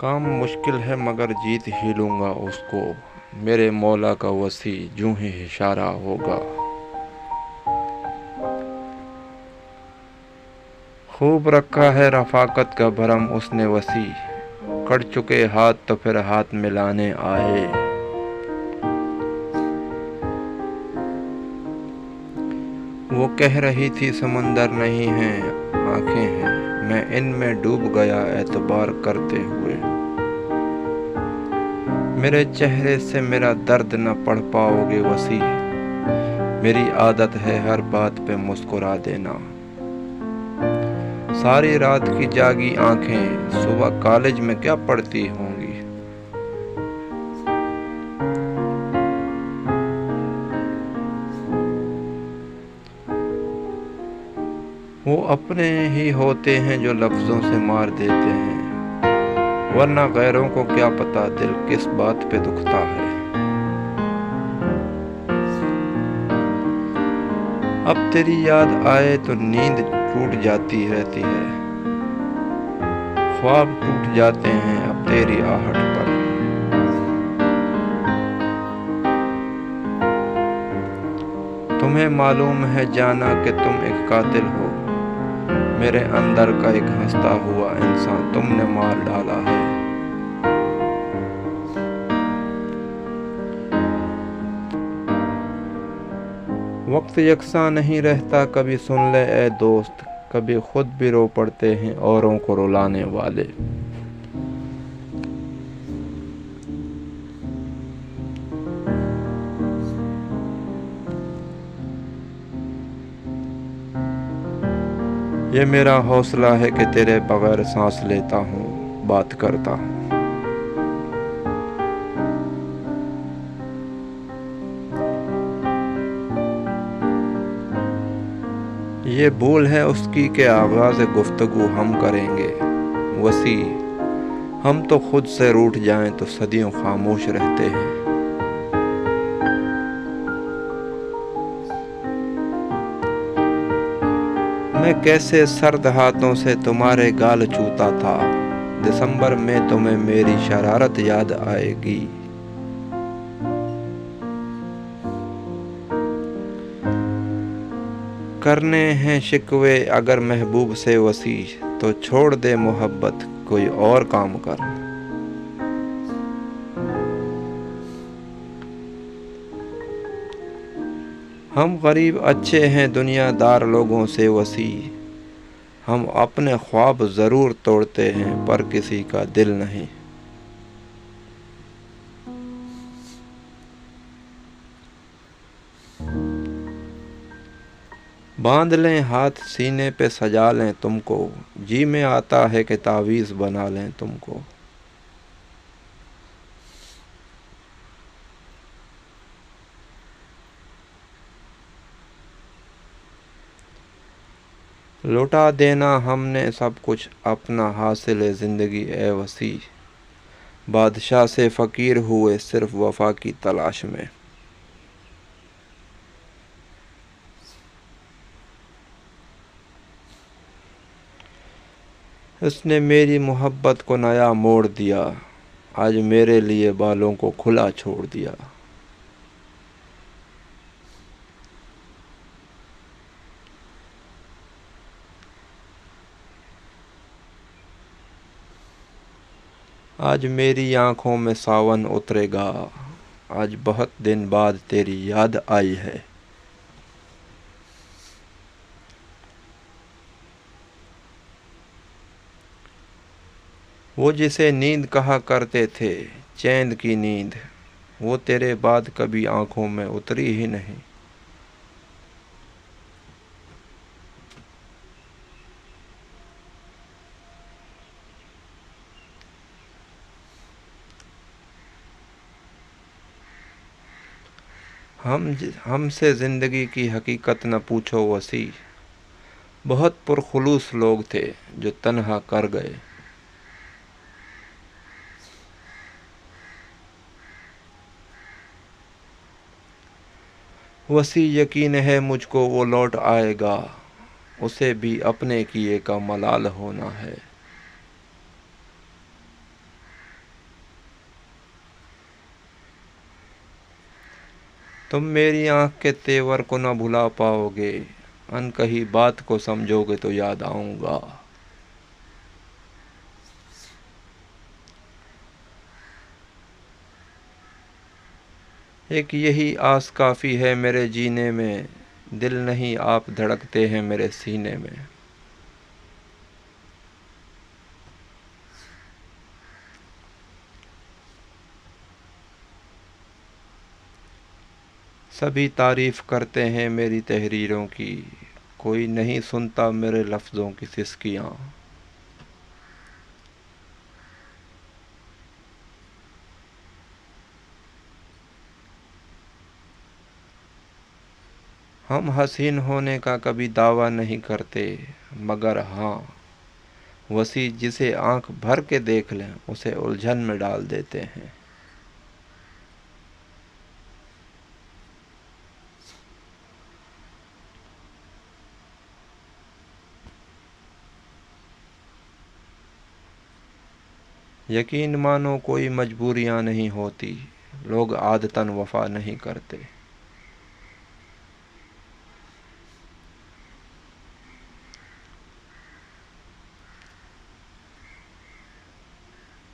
काम मुश्किल है मगर जीत ही लूँगा उसको, मेरे मौला का वसी यूं ही इशारा होगा। खूब रखा है रफ़ाकत का भरम उसने वसी, कट चुके हाथ तो फिर हाथ मिलाने आए। वो कह रही थी समंदर नहीं है आंखें हैं, मैं इनमें डूब गया एतबार करते हुए। मेरे चेहरे से मेरा दर्द न पढ़ पाओगे वसी, मेरी आदत है हर बात पे मुस्कुरा देना। सारी रात की जागी आंखें सुबह कॉलेज में क्या पढ़ती होंगी। वो अपने ही होते हैं जो लफ्ज़ों से मार देते हैं, वरना गैरों को क्या पता दिल किस बात पे दुखता है। अब तेरी याद आए तो नींद टूट जाती रहती है, ख्वाब टूट जाते हैं अब तेरी आहट पर। तुम्हें मालूम है जाना कि तुम एक कातिल हो, मेरे अंदर का एक हंसता हुआ इंसान तुमने मार डाला है। वक्त यकसा नहीं रहता कभी सुन ले ए दोस्त, कभी खुद भी रो पड़ते हैं औरों को रुलाने वाले। ये मेरा हौसला है कि तेरे बगैर सांस लेता हूँ, बात करता हूँ। ये भूल है उसकी के आगाज़ गुफ्तगू हम करेंगे वसी, हम तो खुद से रूठ जाएं तो सदियों खामोश रहते हैं। मैं कैसे सर्द हाथों से तुम्हारे गाल छूता था, दिसंबर में तुम्हें मेरी शरारत याद आएगी। करने हैं शिकवे अगर महबूब से वसी, तो छोड़ दे मोहब्बत कोई और काम कर। हम गरीब अच्छे हैं दुनियादार लोगों से वसी, हम अपने ख्वाब ज़रूर तोड़ते हैं पर किसी का दिल नहीं। बांध लें हाथ सीने पे सजा लें तुमको, जी में आता है कि तावीज़ बना लें तुमको। लौटा देना हमने सब कुछ अपना हासिल ज़िंदगी ए वसी, बादशाह से फ़कीर हुए सिर्फ वफ़ा की तलाश में। उसने मेरी मोहब्बत को नया मोड़ दिया, आज मेरे लिए बालों को खुला छोड़ दिया। आज मेरी आँखों में सावन उतरेगा, आज बहुत दिन बाद तेरी याद आई है। वो जिसे नींद कहा करते थे, चैन की नींद, वो तेरे बाद कभी आँखों में उतरी ही नहीं। हमसे ज़िंदगी की हकीकत न पूछो वसी, बहुत पुरखुलूस लोग थे जो तन्हा कर गए। वसी यकीन है मुझको वो लौट आएगा, उसे भी अपने किए का मलाल होना है। तुम मेरी आँख के तेवर को न भुला पाओगे, अनकही बात को समझोगे तो याद आऊँगा। एक यही आस काफ़ी है मेरे जीने में, दिल नहीं आप धड़कते हैं मेरे सीने में। सभी तारीफ करते हैं मेरी तहरीरों की, कोई नहीं सुनता मेरे लफ्ज़ों की सिसकियाँ। हम हसीन होने का कभी दावा नहीं करते, मगर हाँ, वसी जिसे आंख भर के देख लें उसे उलझन में डाल देते हैं। यकीन मानो कोई मजबूरियां नहीं होती, लोग आदतन वफा नहीं करते।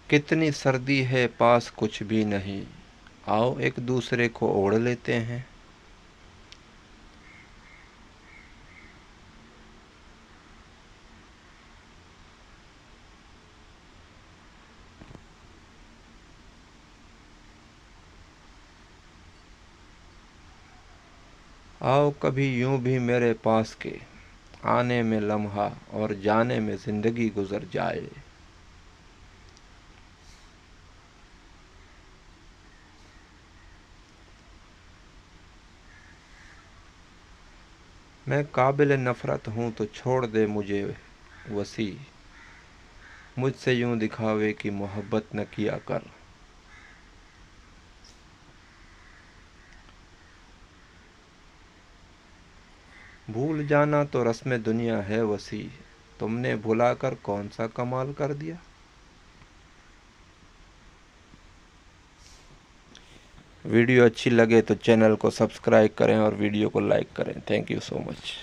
कितनी सर्दी है पास कुछ भी नहीं, आओ एक दूसरे को ओढ़ लेते हैं। आओ कभी यूं भी मेरे पास के, आने में लम्हा और जाने में जिंदगी गुजर जाए। मैं काबिल नफ़रत हूँ तो छोड़ दे मुझे वसी, मुझसे यूं दिखावे कि मोहब्बत न किया कर। भूल जाना तो रस्म दुनिया है वसी, तुमने भुलाकर कौन सा कमाल कर दिया। वीडियो अच्छी लगे तो चैनल को सब्सक्राइब करें और वीडियो को लाइक करें। Thank you so much.